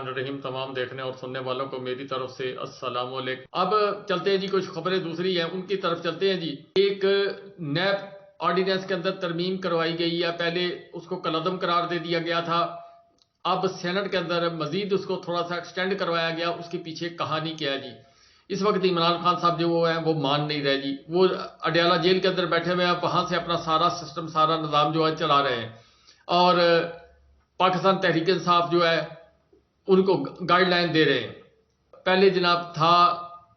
الرحمن الرحیم. تمام دیکھنے اور سننے والوں کو میری طرف سے السلام علیکم. اب چلتے ہیں جی، کچھ خبریں دوسری ہیں ان کی طرف چلتے ہیں جی. ایک نیب آرڈیننس کے اندر ترمیم کروائی گئی ہے. پہلے اس کو کالعدم قرار دے دیا گیا تھا، اب سینٹ کے اندر مزید اس کو تھوڑا سا ایکسٹینڈ کروایا گیا. اس کے پیچھے کہانی کیا ہے جی؟ اس وقت عمران خان صاحب جو وہ ہیں وہ مان نہیں رہے جی. وہ اڈیالہ جیل کے اندر بیٹھے ہوئے ہیں، وہاں سے اپنا سارا سسٹم، سارا نظام جو ہے چلا رہے ہیں، اور پاکستان تحریک انصاف جو ہے ان کو گائیڈ لائن دے رہے ہیں. پہلے جناب تھا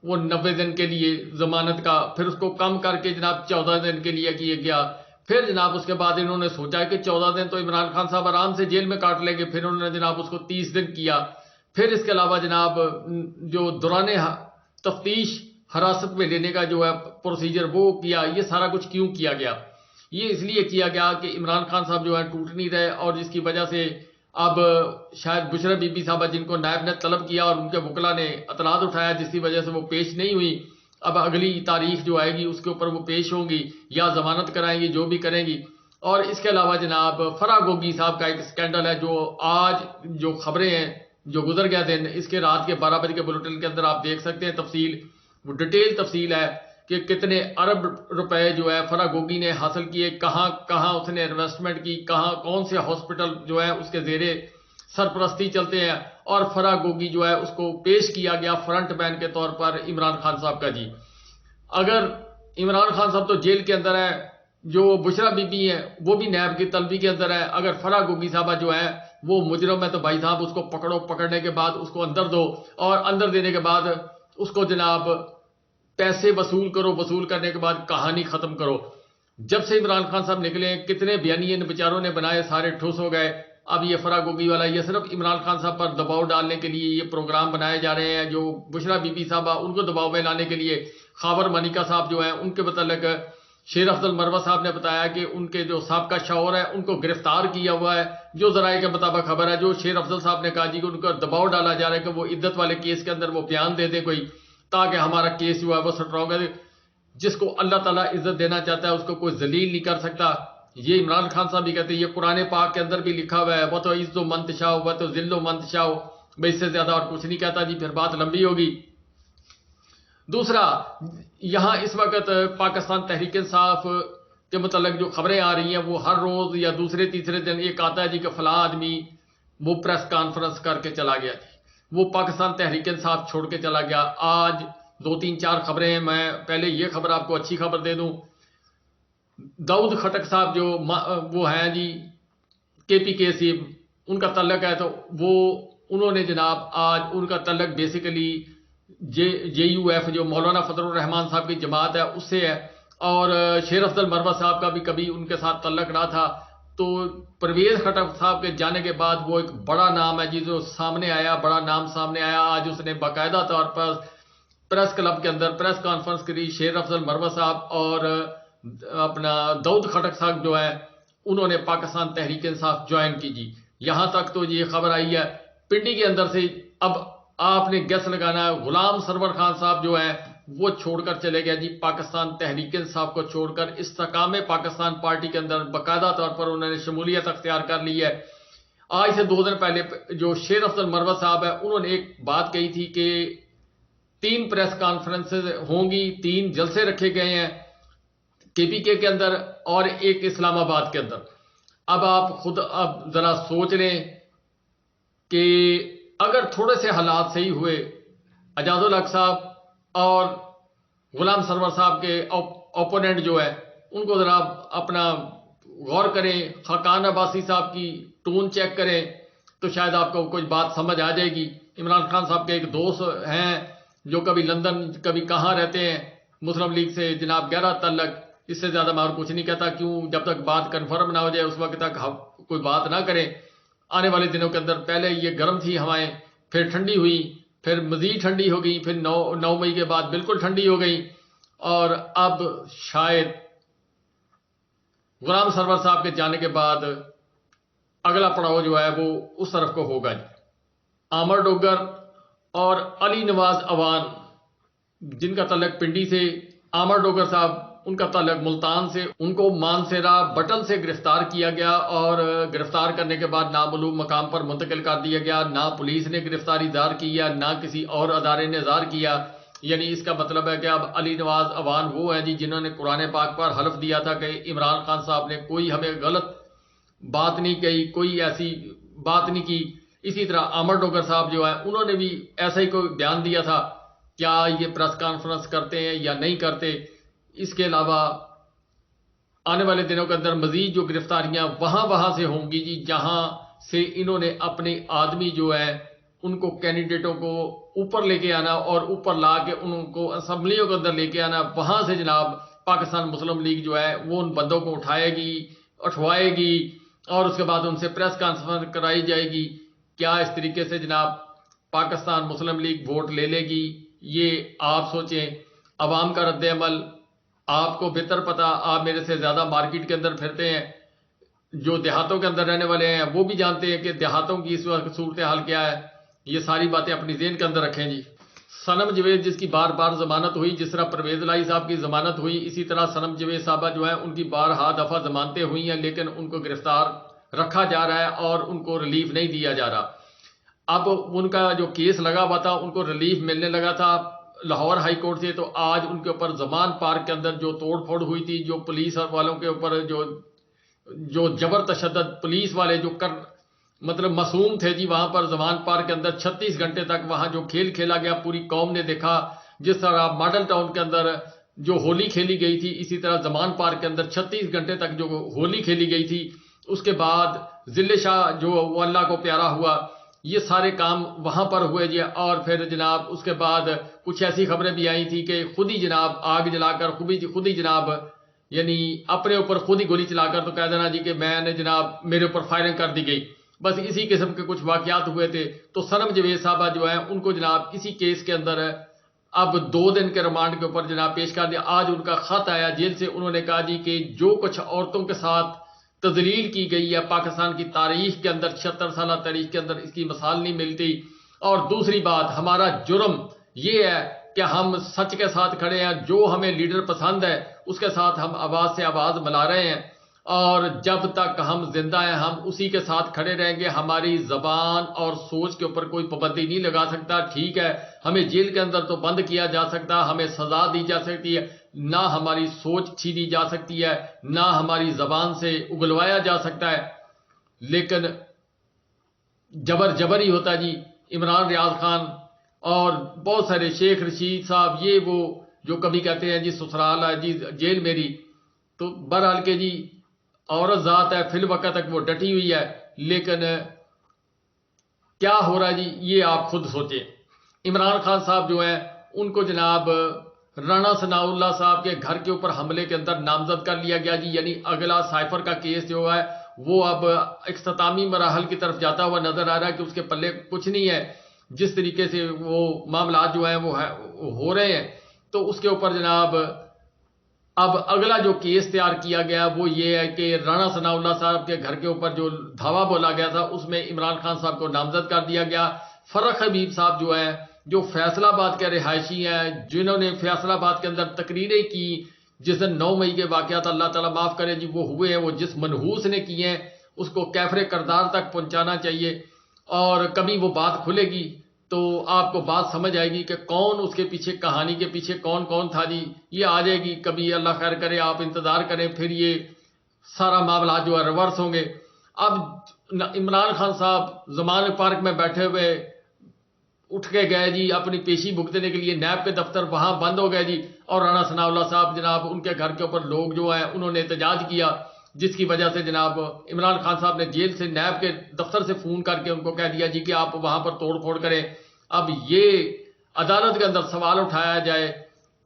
وہ 90 دن کے لیے ضمانت کا، پھر اس کو کم کر کے جناب 14 دن کے لیے کیا گیا. پھر جناب اس کے بعد انہوں نے سوچا کہ 14 دن تو عمران خان صاحب آرام سے جیل میں کاٹ لیں گے، پھر انہوں نے جناب اس کو 30 دن کیا. پھر اس کے علاوہ جناب جو دوران تفتیش حراست میں لینے کا جو ہے پروسیجر وہ کیا. یہ سارا کچھ کیوں کیا گیا؟ یہ اس لیے کیا گیا کہ عمران خان صاحب جو ہے ٹوٹ نہیں رہے، اور جس کی وجہ سے اب شاید بشرا بی بی صاحبہ جن کو نائب نے طلب کیا اور ان کے وکلا نے اطلاعات اٹھایا، جس کی وجہ سے وہ پیش نہیں ہوئی، اب اگلی تاریخ جو آئے گی اس کے اوپر وہ پیش ہوں گی یا ضمانت کرائیں گی، جو بھی کریں گی. اور اس کے علاوہ جناب فرا گوگی صاحب کا ایک سکینڈل ہے، جو آج جو خبریں ہیں، جو گزر گیا دن، اس کے رات کے 12 بجے کے بلیٹن کے اندر آپ دیکھ سکتے ہیں تفصیل، وہ ڈیٹیل تفصیل ہے کہ کتنے ارب روپے جو ہے فرا گوگی نے حاصل کیے، کہاں کہاں اس نے انویسٹمنٹ کی، کہاں کون سے ہاسپٹل جو ہے اس کے زیر سرپرستی چلتے ہیں. اور فرا گوگی جو ہے اس کو پیش کیا گیا فرنٹ مین کے طور پر عمران خان صاحب کا. جی اگر عمران خان صاحب تو جیل کے اندر ہے، جو بشرا بی بی ہے وہ بھی نیب کی طلبی کے اندر ہے، اگر فرا گوگی صاحبہ جو ہے وہ مجرم ہے تو بھائی صاحب اس کو پکڑو، پکڑنے کے بعد اس کو اندر دو، اور اندر دینے کے بعد اس کو جناب پیسے وصول کرو، وصول کرنے کے بعد کہانی ختم کرو. جب سے عمران خان صاحب نکلے کتنے بیانیے ان بیچاروں نے بنائے، سارے ٹھوس ہو گئے. اب یہ فرا گوگی والا، یہ صرف عمران خان صاحب پر دباؤ ڈالنے کے لیے یہ پروگرام بنائے جا رہے ہیں. جو بشرا بی بی صاحبہ ان کو دباؤ میں لانے کے لیے خاور مانیکا صاحب جو ہیں ان کے متعلق شیر افضل مروہ صاحب نے بتایا کہ ان کے جو سابقہ شوہر ہے ان کو گرفتار کیا ہوا ہے. جو ذرائع کے مطابق خبر ہے، جو شیر افضل صاحب نے کہا جی کہ ان کو دباؤ ڈالا جا رہا ہے کہ وہ عدت والے کیس کے اندر وہ بیان دے دے کوئی، تاکہ ہمارا کیس جو ہے وہ سٹرانگ ہے. جس کو اللہ تعالیٰ عزت دینا چاہتا ہے اس کو کوئی ذلیل نہیں کر سکتا. یہ عمران خان صاحب بھی کہتے ہیں، یہ قرآن پاک کے اندر بھی لکھا ہوا ہے، وہ تو عز و منتشاؤ وہ تو ذل و منتشاؤ. میں اس سے زیادہ اور کچھ نہیں کہتا جی، پھر بات لمبی ہوگی. دوسرا، یہاں اس وقت پاکستان تحریک انصاف کے متعلق جو خبریں آ رہی ہیں وہ ہر روز یا دوسرے تیسرے دن ایک آتا ہے جی کہ فلاں آدمی وہ پریس کانفرنس کر کے چلا گیا جی، وہ پاکستان تحریک انصاف چھوڑ کے چلا گیا. آج 2 3 4 خبریں ہیں. میں پہلے یہ خبر آپ کو اچھی خبر دے دوں. داؤد خٹک صاحب جو وہ ہیں جی کے پی کے سے ان کا تعلق ہے، تو وہ انہوں نے جناب آج ان کا تعلق بیسیکلی جے یو ایف جو مولانا فضل الرحمان صاحب کی جماعت ہے اس سے ہے، اور شیر افضل مروہ صاحب کا بھی کبھی ان کے ساتھ تعلق رہا تھا. تو پرویز خٹک صاحب کے جانے کے بعد وہ ایک بڑا نام ہے جی جو سامنے آیا، بڑا نام سامنے آیا. آج اس نے باقاعدہ طور پر پریس کلب کے اندر پریس کانفرنس کری. شیر افضل مروہ صاحب اور اپنا داؤد خٹک صاحب جو ہے انہوں نے پاکستان تحریک انصاف جوائن کی جی. یہاں تک تو یہ خبر آئی ہے پنڈی کے اندر سے. اب آپ نے گیس لگانا ہے، غلام سرور خان صاحب جو ہے وہ چھوڑ کر چلے گئے جی پاکستان تحریک انصاف کو چھوڑ کر استحکام پاکستان پارٹی کے اندر باقاعدہ طور پر انہوں نے شمولیت اختیار کر لی ہے. آج سے 2 دن پہلے جو شیر افضل مروہ صاحب ہے انہوں نے ایک بات کہی تھی کہ 3 پریس کانفرنسز ہوں گی، 3 جلسے رکھے گئے ہیں کے پی کے اندر اور ایک اسلام آباد کے اندر. اب آپ خود اب ذرا سوچ لیں کہ اگر تھوڑے سے حالات صحیح ہوئے، اعجاز الحق صاحب اور غلام سرور صاحب کے اوپوننٹ جو ہے ان کو ذرا اپنا غور کریں، خاقان عباسی صاحب کی ٹون چیک کریں تو شاید آپ کو کچھ بات سمجھ آ جائے گی. عمران خان صاحب کے ایک دوست ہیں جو کبھی لندن کبھی کہاں رہتے ہیں، مسلم لیگ سے جناب گہرا تعلق. اس سے زیادہ میں اور کچھ نہیں کہتا، کیوں جب تک بات کنفرم نہ ہو جائے اس وقت تک کوئی بات نہ کریں. آنے والے دنوں کے اندر پہلے یہ گرم تھی ہوائیں، پھر ٹھنڈی ہوئی، پھر مزید ٹھنڈی ہو گئی، پھر 9 مئی کے بعد بالکل ٹھنڈی ہو گئی، اور اب شاید غلام سرور صاحب کے جانے کے بعد اگلا پڑاؤ جو ہے وہ اس طرف کو ہوگا. عامر ڈوگر اور علی نواز اوان جن کا تعلق پنڈی سے، عامر ڈوگر صاحب ان کا تعلق ملتان سے، ان کو مانسیرا بٹن سے گرفتار کیا گیا اور گرفتار کرنے کے بعد نامعلوم مقام پر منتقل کر دیا گیا۔ نہ پولیس نے گرفتاری ظاہر کی ہے، نہ کسی اور ادارے نے ظاہر کیا۔ یعنی اس کا مطلب ہے کہ اب علی نواز اوان وہ ہیں جی جنہوں نے قرآن پاک پر حلف دیا تھا کہ عمران خان صاحب نے کوئی ہمیں غلط بات نہیں کہی، کوئی ایسی بات نہیں کی۔ اسی طرح عامر ڈوگر صاحب جو ہیں انہوں نے بھی ایسا ہی کوئی بیان دیا تھا، کیا یہ پریس کانفرنس کرتے ہیں یا نہیں کرتے۔ اس کے علاوہ آنے والے دنوں کے اندر مزید جو گرفتاریاں وہاں سے ہوں گی جی، جہاں سے انہوں نے اپنے آدمی جو ہے ان کو کینڈیڈیٹوں کو اوپر لے کے آنا اور اوپر لا کے ان کو اسمبلیوں کے اندر لے کے آنا، وہاں سے جناب پاکستان مسلم لیگ جو ہے وہ ان بندوں کو اٹھوائے گی اور اس کے بعد ان سے پریس کانفرنس کرائی جائے گی۔ کیا اس طریقے سے جناب پاکستان مسلم لیگ ووٹ لے لے گی؟ یہ آپ سوچیں۔ عوام کا رد عمل آپ کو بہتر پتا، آپ میرے سے زیادہ مارکیٹ کے اندر پھرتے ہیں، جو دیہاتوں کے اندر رہنے والے ہیں وہ بھی جانتے ہیں کہ دیہاتوں کی اس وقت صورتحال کیا ہے۔ یہ ساری باتیں اپنی ذہن کے اندر رکھیں جی۔ صنم جوید جس کی بار بار ضمانت ہوئی، جس طرح پرویز الہی صاحب کی ضمانت ہوئی، اسی طرح صنم جوید صاحبہ جو ہیں ان کی بارہا دفعہ ضمانتیں ہوئی ہیں، لیکن ان کو گرفتار رکھا جا رہا ہے اور ان کو ریلیف نہیں دیا جا رہا۔ اب ان کا جو کیس لگا ہوا تھا ان کو ریلیف ملنے لگا تھا لاہور ہائی کورٹ سے، تو آج ان کے اوپر زمان پارک کے اندر جو توڑ پھوڑ ہوئی تھی، جو پولیس والوں کے اوپر جو جبر تشدد پولیس والے جو مطلب معصوم تھے جی، وہاں پر زمان پارک کے اندر 36 گھنٹے تک وہاں جو کھیل کھیلا گیا پوری قوم نے دیکھا۔ جس طرح ماڈل ٹاؤن کے اندر جو ہولی کھیلی گئی تھی، اسی طرح زمان پارک کے اندر 36 گھنٹے تک جو ہولی کھیلی گئی تھی، اس کے بعد ذل شاہ جو وہ اللہ کو پیارا ہوا، یہ سارے کام وہاں پر ہوئے جی۔ اور پھر جناب اس کے بعد کچھ ایسی خبریں بھی آئی تھی کہ خود ہی جناب آگ جلا کر خود ہی جناب یعنی اپنے اوپر خود ہی گولی چلا کر تو کہہ دینا جی کہ میں نے جناب میرے اوپر فائرنگ کر دی گئی۔ بس اسی قسم کے کچھ واقعات ہوئے تھے۔ تو صنم جوید صاحبہ جو ہیں ان کو جناب اسی کیس کے اندر اب 2 دن کے ریمانڈ کے اوپر جناب پیش کر دیا۔ آج ان کا خط آیا جیل سے، انہوں نے کہا جی کہ جو کچھ عورتوں کے ساتھ تذلیل کی گئی ہے پاکستان کی تاریخ کے اندر، 76 سالہ تاریخ کے اندر اس کی مثال نہیں ملتی۔ اور دوسری بات، ہمارا جرم یہ ہے کہ ہم سچ کے ساتھ کھڑے ہیں، جو ہمیں لیڈر پسند ہے اس کے ساتھ ہم آواز سے آواز ملا رہے ہیں، اور جب تک ہم زندہ ہیں ہم اسی کے ساتھ کھڑے رہیں گے۔ ہماری زبان اور سوچ کے اوپر کوئی پابندی نہیں لگا سکتا۔ ٹھیک ہے، ہمیں جیل کے اندر تو بند کیا جا سکتا، ہمیں سزا دی جا سکتی ہے، نہ ہماری سوچ چھینی جا سکتی ہے، نہ ہماری زبان سے اگلوایا جا سکتا ہے، لیکن جبر ہی ہوتا جی۔ عمران ریاض خان اور بہت سارے شیخ رشید صاحب، یہ وہ جو کبھی کہتے ہیں جی سسرال ہے جی جیل میری، تو بہرحال کے جی عورت ذات ہے، فی الوقت تک وہ ڈٹی ہوئی ہے، لیکن کیا ہو رہا ہے جی یہ آپ خود سوچیں۔ عمران خان صاحب جو ہیں ان کو جناب رانا ثناء اللہ صاحب کے گھر کے اوپر حملے کے اندر نامزد کر لیا گیا جی، یعنی اگلا سائفر کا کیس جو ہے وہ اب اختتامی مراحل کی طرف جاتا ہوا نظر آ رہا ہے کہ اس کے پلے کچھ نہیں ہے۔ جس طریقے سے وہ معاملات جو ہیں وہ ہو رہے ہیں، تو اس کے اوپر جناب اب اگلا جو کیس تیار کیا گیا وہ یہ ہے کہ رانا ثناء اللہ صاحب کے گھر کے اوپر جو دھاوا بولا گیا تھا اس میں عمران خان صاحب کو نامزد کر دیا گیا۔ فرخ حبیب صاحب جو ہیں جو فیصل آباد کے رہائشی ہیں، جنہوں نے فیصل آباد کے اندر تقریریں کی جس دن 9 مئی کے واقعات اللہ تعالیٰ معاف کرے جی وہ ہوئے ہیں، وہ جس منحوس نے کیے ہیں اس کو کیفر کردار تک پہنچانا چاہیے، اور کبھی وہ بات کھلے گی تو آپ کو بات سمجھ آئے گی کہ کون اس کے پیچھے، کہانی کے پیچھے کون تھا جی۔ یہ آ جائے گی کبھی، اللہ خیر کرے، آپ انتظار کریں، پھر یہ سارا معاملات جو ہے ریورس ہوں گے۔ اب عمران خان صاحب زمان پارک میں بیٹھے ہوئے اٹھ کے گئے جی اپنی پیشی بھگتنے کے لیے، نیب کے دفتر وہاں بند ہو گئے جی، اور رانا ثناء اللہ صاحب جناب ان کے گھر کے اوپر لوگ جو ہیں انہوں نے احتجاج کیا، جس کی وجہ سے جناب عمران خان صاحب نے جیل سے نیب کے دفتر سے فون کر کے ان کو کہہ دیا جی کہ آپ وہاں پر توڑ پھوڑ کریں۔ اب یہ عدالت کے اندر سوال اٹھایا جائے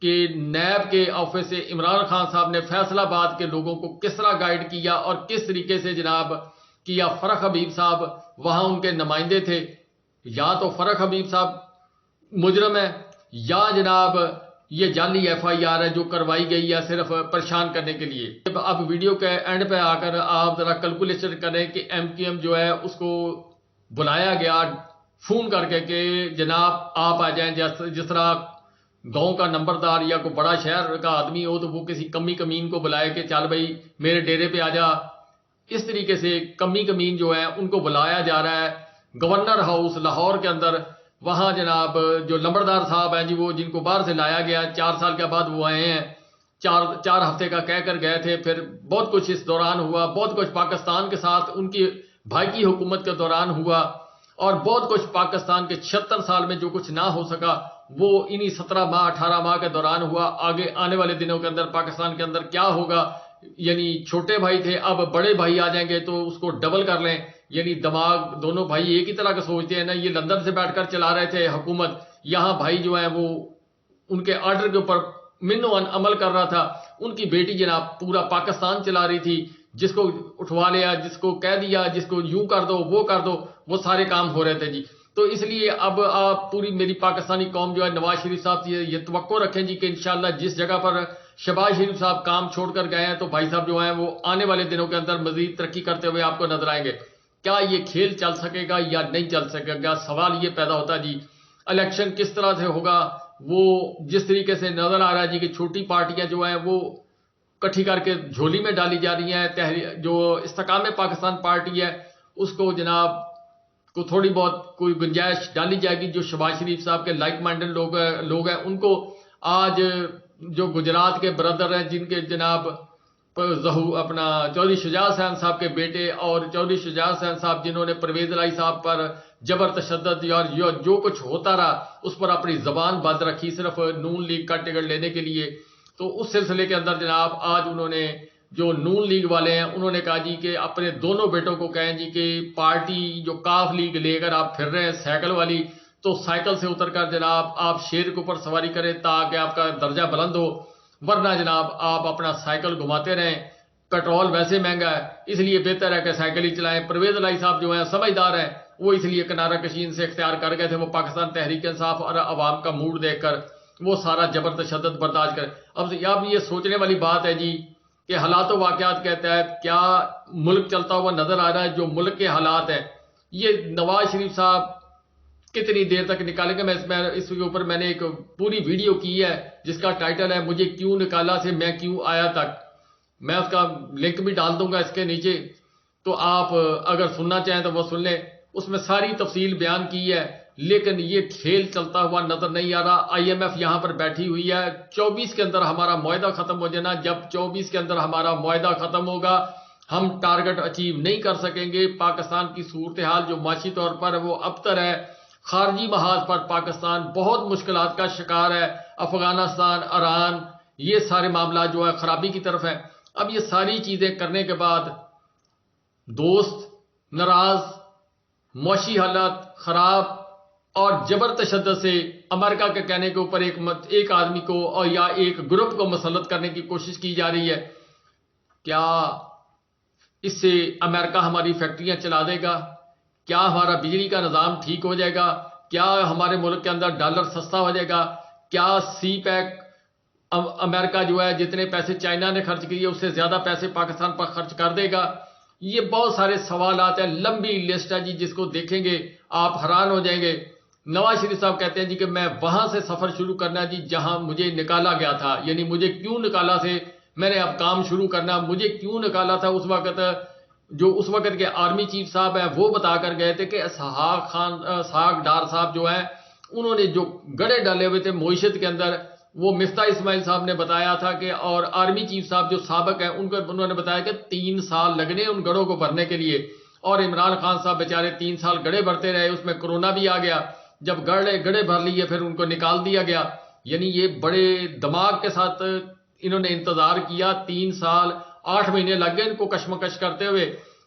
کہ نیب کے آفس سے عمران خان صاحب نے فیصل آباد کے لوگوں کو کس طرح گائیڈ کیا اور کس طریقے سے جناب کیا۔ فرخ حبیب صاحب وہاں ان کے نمائندے تھے، یا تو فرخ حبیب صاحب مجرم ہے یا جناب یہ جعلی FIR ہے جو کروائی گئی ہے صرف پریشان کرنے کے لیے۔ اب ویڈیو کے اینڈ پہ آ کر آپ ذرا کیلکولیشن کریں کہ MQM جو ہے اس کو بلایا گیا فون کر کے کہ جناب آپ آ جائیں، جس طرح گاؤں کا نمبردار یا کوئی بڑا شہر کا آدمی ہو تو وہ کسی کمی کمین کو بلائے کہ چل بھائی میرے ڈیرے پہ آ جا. اس طریقے سے کمی کمین جو ہے ان کو بلایا جا رہا ہے. گورنر ہاؤس لاہور کے اندر وہاں جناب جو لمبردار صاحب ہیں جی وہ جن کو باہر سے لایا گیا 4 سال کے بعد وہ آئے ہیں. چار ہفتے کا کہہ کر گئے تھے. پھر بہت کچھ اس دوران ہوا, بہت کچھ پاکستان کے ساتھ ان کی بھائی کی حکومت کے دوران ہوا, اور بہت کچھ پاکستان کے 76 سال میں جو کچھ نہ ہو سکا وہ انہی 17 ماہ 18 ماہ کے دوران ہوا. آگے آنے والے دنوں کے اندر پاکستان کے اندر کیا ہوگا, یعنی چھوٹے بھائی تھے اب بڑے بھائی آ جائیں گے تو اس کو ڈبل کر لیں. یعنی دماغ دونوں بھائی ایک ہی طرح کا سوچتے ہیں نا. یہ لندن سے بیٹھ کر چلا رہے تھے حکومت, یہاں بھائی جو ہیں وہ ان کے آرڈر کے اوپر منوان عمل کر رہا تھا. ان کی بیٹی جناب پورا پاکستان چلا رہی تھی, جس کو اٹھوا لیا, جس کو کہہ دیا, جس کو یوں کر دو وہ کر دو, وہ سارے کام ہو رہے تھے جی. تو اس لیے اب آپ پوری میری پاکستانی قوم جو ہے نواز شریف صاحب سے یہ توقع رکھیں جی کہ انشاءاللہ جس جگہ پر شہباز شریف صاحب کام چھوڑ کر گئے ہیں تو بھائی صاحب جو ہیں وہ آنے والے دنوں کے اندر مزید ترقی کرتے ہوئے آپ کو نظر آئیں گے. کیا یہ کھیل چل سکے گا یا نہیں چل سکے گا, سوال یہ پیدا ہوتا ہے جی. الیکشن کس طرح سے ہوگا, وہ جس طریقے سے نظر آ رہا ہے جی کہ چھوٹی پارٹیاں جو ہیں وہ کٹھی کر کے جھولی میں ڈالی جا رہی ہیں. جو استحکام پاکستان پارٹی ہے اس کو جناب کو تھوڑی بہت کوئی گنجائش ڈالی جائے گی. جو شہباز شریف صاحب کے لائک مائنڈڈ لوگ ہیں ان کو آج جو گجرات کے برادر ہیں جن کے جناب اپنا چودھری شجاع حسین صاحب کے بیٹے اور چودھری شجاع حسین صاحب جنہوں نے پرویز الہی صاحب پر جبر تشدد اور جو کچھ ہوتا رہا اس پر اپنی زبان بند رکھی صرف نون لیگ کا ٹکٹ لینے کے لیے. تو اس سلسلے کے اندر جناب آج انہوں نے جو نون لیگ والے ہیں انہوں نے کہا جی کہ اپنے دونوں بیٹوں کو کہیں جی کہ پارٹی جو کاف لیگ لے کر آپ پھر رہے ہیں سائیکل والی, تو سائیکل سے اتر کر جناب آپ شیر کے اوپر سواری کریں تاکہ آپ کا درجہ بلند ہو, ورنہ جناب آپ اپنا سائیکل گھماتے رہیں. پیٹرول ویسے مہنگا ہے اس لیے بہتر ہے کہ سائیکل ہی چلائیں. پرویز الہی صاحب جو ہیں سمجھدار ہیں, وہ اس لیے کنارہ کشین سے اختیار کر گئے تھے. وہ پاکستان تحریک انصاف اور عوام کا موڈ دیکھ کر وہ سارا جبر تشدد برداشت کرے. اب یہ سوچنے والی بات ہے جی کہ حالات و واقعات کے تحت کیا ملک چلتا ہوا نظر آ رہا ہے. جو ملک کے حالات ہیں یہ نواز شریف صاحب کتنی دیر تک نکالیں گے. اس کے اوپر میں نے ایک پوری ویڈیو کی ہے جس کا ٹائٹل ہے مجھے کیوں نکالا سے میں کیوں آیا تک. میں اس کا لنک بھی ڈال دوں گا اس کے نیچے, تو آپ اگر سننا چاہیں تو وہ سن لیں. اس میں ساری تفصیل بیان کی ہے, لیکن یہ کھیل چلتا ہوا نظر نہیں آ رہا. آئی ایم ایف یہاں پر بیٹھی ہوئی ہے. 24 کے اندر ہمارا معاہدہ ختم ہو جانا. جب 24 کے اندر ہمارا معاہدہ ختم ہوگا ہم ٹارگٹ اچیو نہیں کر سکیں گے. پاکستان کی صورتحال جو معاشی طور پر وہ ابتر ہے, خارجی محاذ پر پاکستان بہت مشکلات کا شکار ہے. افغانستان, ایران, یہ سارے معاملات جو ہے خرابی کی طرف ہیں. اب یہ ساری چیزیں کرنے کے بعد دوست ناراض, معاشی حالت خراب اور جبر تشدد سے امریکہ کے کہنے کے اوپر ایک آدمی کو اور یا ایک گروپ کو مسلط کرنے کی کوشش کی جا رہی ہے. کیا اس سے امریکہ ہماری فیکٹریاں چلا دے گا؟ کیا ہمارا بجلی کا نظام ٹھیک ہو جائے گا؟ کیا ہمارے ملک کے اندر ڈالر سستا ہو جائے گا؟ کیا سی پیک امریکہ جو ہے جتنے پیسے چائنا نے خرچ کیے اس سے زیادہ پیسے پاکستان پر خرچ کر دے گا؟ یہ بہت سارے سوالات ہیں, لمبی لسٹ ہے جی, جس کو دیکھیں گے آپ حیران ہو جائیں گے. نواز شریف صاحب کہتے ہیں جی کہ میں وہاں سے سفر شروع کرنا جی جہاں مجھے نکالا گیا تھا. یعنی مجھے کیوں نکالا سے میں نے اب کام شروع کرنا. مجھے کیوں نکالا تھا اس وقت جو اس وقت کے آرمی چیف صاحب ہیں وہ بتا کر گئے تھے کہ اسحاق ڈار صاحب جو ہیں انہوں نے جو گڑھے ڈالے ہوئے تھے معیشت کے اندر, وہ مفتاح اسماعیل صاحب نے بتایا تھا کہ, اور آرمی چیف صاحب جو سابق ہیں انہوں نے بتایا کہ 3 سال لگنے ان گڑھوں کو بھرنے کے لیے. اور عمران خان صاحب بیچارے 3 سال گڑھے بھرتے رہے, اس میں کورونا بھی آ گیا. جب گڑھے بھر لیے پھر ان کو نکال دیا گیا. یعنی یہ بڑے دماغ کے ساتھ انہوں نے انتظار کیا. 3 سال 8 مہینے لگ گئے ان کو کشمکش کرتے ہوئے.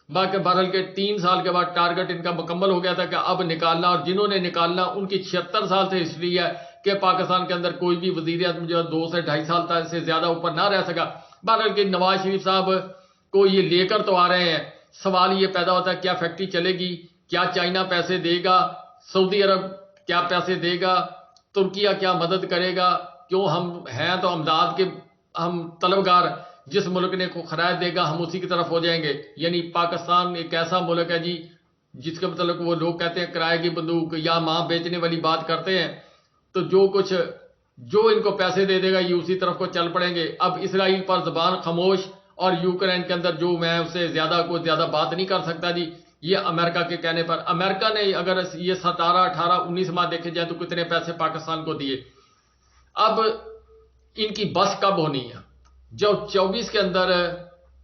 باقی بہرحال کے 3 سال کے بعد ٹارگٹ ان کا مکمل ہو گیا تھا کہ اب نکالنا, اور جنہوں نے نکالنا ان کی 76 سال سے ہسٹری ہے کہ پاکستان کے اندر کوئی بھی وزیر اعظم جو 2 سے 2.5 سال تک سے زیادہ اوپر نہ رہ سکا. بہرحال کہ نواز شریف صاحب کو یہ لے کر تو آ رہے ہیں. سوال یہ پیدا ہوتا ہے کیا فیکٹری چلے گی؟ کیا چائنا پیسے دے گا؟ سعودی عرب کیا پیسے دے گا؟ ترکیہ کیا مدد کرے گا؟ کیوں ہم ہیں تو امداد کے ہم طلبگار, جس ملک نے کو خراج دے گا ہم اسی کی طرف ہو جائیں گے. یعنی پاکستان ایک ایسا ملک ہے جی جس کے متعلق وہ لوگ کہتے ہیں کرائے کی بندوق یا ماں بیچنے والی بات کرتے ہیں. تو جو کچھ جو ان کو پیسے دے دے گا یہ اسی طرف کو چل پڑیں گے. اب اسرائیل پر زبان خاموش، اور یوکرین کے اندر جو میں اس سے زیادہ بات نہیں کر سکتا جی، یہ امریکہ کے کہنے پر. امریکہ نے اگر یہ 17 18 19 ماہ دیکھے جائیں تو کتنے پیسے پاکستان کو دیے. اب ان کی بس کب ہونی ہے؟ جب 24 کے اندر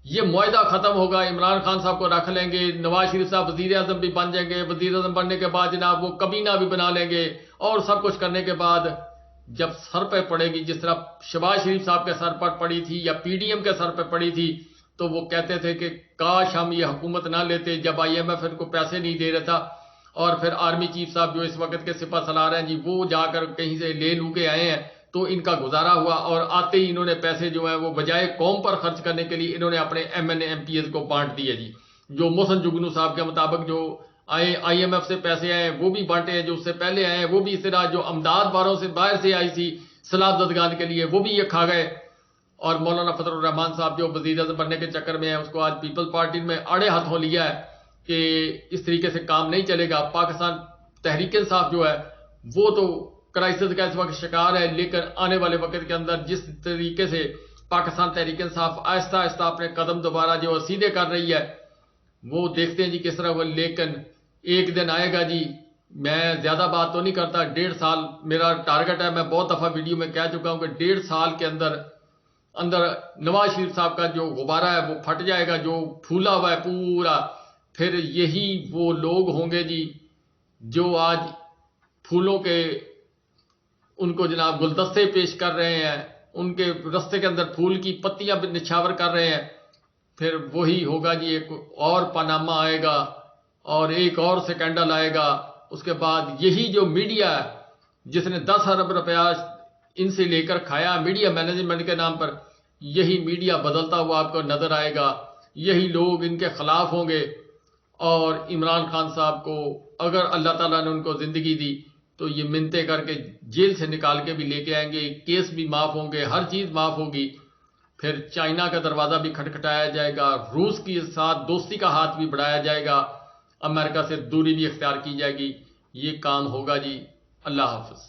یہ معاہدہ ختم ہوگا، عمران خان صاحب کو رکھ لیں گے، نواز شریف صاحب وزیر اعظم بھی بن جائیں گے، وزیر اعظم بننے کے بعد جناب وہ کابینہ بھی بنا لیں گے، اور سب کچھ کرنے کے بعد جب سر پہ پڑے گی، جس طرح شہباز شریف صاحب کے سر پر پڑی تھی یا پی ڈی ایم کے سر پہ پڑی تھی، تو وہ کہتے تھے کہ کاش ہم یہ حکومت نہ لیتے جب آئی ایم ایف ان کو پیسے نہیں دے رہا تھا. اور پھر آرمی چیف صاحب جو اس وقت کے سپہ سالار ہیں جی، وہ جا کر کہیں سے لے لو کے آئے ہیں، تو ان کا گزارا ہوا، اور آتے ہی انہوں نے پیسے جو ہیں وہ بجائے قوم پر خرچ کرنے کے لیے انہوں نے اپنے M N A M P As کو بانٹ دیے جی. جو محسن جگنو صاحب کے مطابق جو آئی ایم ایف سے پیسے آئے ہیں وہ بھی بانٹے ہیں، جو اس سے پہلے آئے ہیں وہ بھی، اس طرح جو امداد باروں سے باہر سے آئی تھی سیلاب زدگان کے لیے وہ بھی یہ کھا گئے. اور مولانا فضل الرحمان صاحب جو وزیر اعظم بننے کے چکر میں ہیں، اس کو آج پیپل پارٹی میں آڑے ہاتھوں لیا ہے کہ اس طریقے سے کام نہیں چلے گا. پاکستان تحریک انصاف جو ہے وہ تو کرائسس کا اس وقت شکار ہے، لیکن آنے والے وقت کے اندر جس طریقے سے پاکستان تحریک انصاف آہستہ آہستہ اپنے قدم دوبارہ جو سیدھے کر رہی ہے وہ دیکھتے ہیں جی کس طرح وہ. لیکن ایک دن آئے گا جی، میں زیادہ بات تو نہیں کرتا، 1.5 سال میرا ٹارگٹ ہے، میں بہت دفعہ ویڈیو میں کہہ چکا ہوں کہ 1.5 سال کے اندر نواز شریف صاحب کا جو غبارہ ہے وہ پھٹ جائے گا، جو پھولا ہوا ہے پورا. پھر یہی وہ لوگ ہوں گے جی جو آج پھولوں کے ان کو جناب گلدستے پیش کر رہے ہیں، ان کے رستے کے اندر پھول کی پتیاں نچھاور کر رہے ہیں. پھر وہی ہوگا جی، ایک اور پاناما آئے گا اور ایک اور سکینڈل آئے گا. اس کے بعد یہی جو میڈیا ہے جس نے 10 ارب روپیہ ان سے لے کر کھایا میڈیا مینجمنٹ کے نام پر، یہی میڈیا بدلتا ہوا آپ کو نظر آئے گا. یہی لوگ ان کے خلاف ہوں گے. اور عمران خان صاحب کو اگر اللہ تعالیٰ نے ان کو زندگی دی تو یہ منتیں کر کے جیل سے نکال کے بھی لے کے آئیں گے، کیس بھی معاف ہوں گے، ہر چیز معاف ہوگی. پھر چائنا کا دروازہ بھی کھٹکھٹایا جائے گا، روس کے ساتھ دوستی کا ہاتھ بھی بڑھایا جائے گا، امریکہ سے دوری بھی اختیار کی جائے گی. یہ کام ہوگا جی. اللہ حافظ.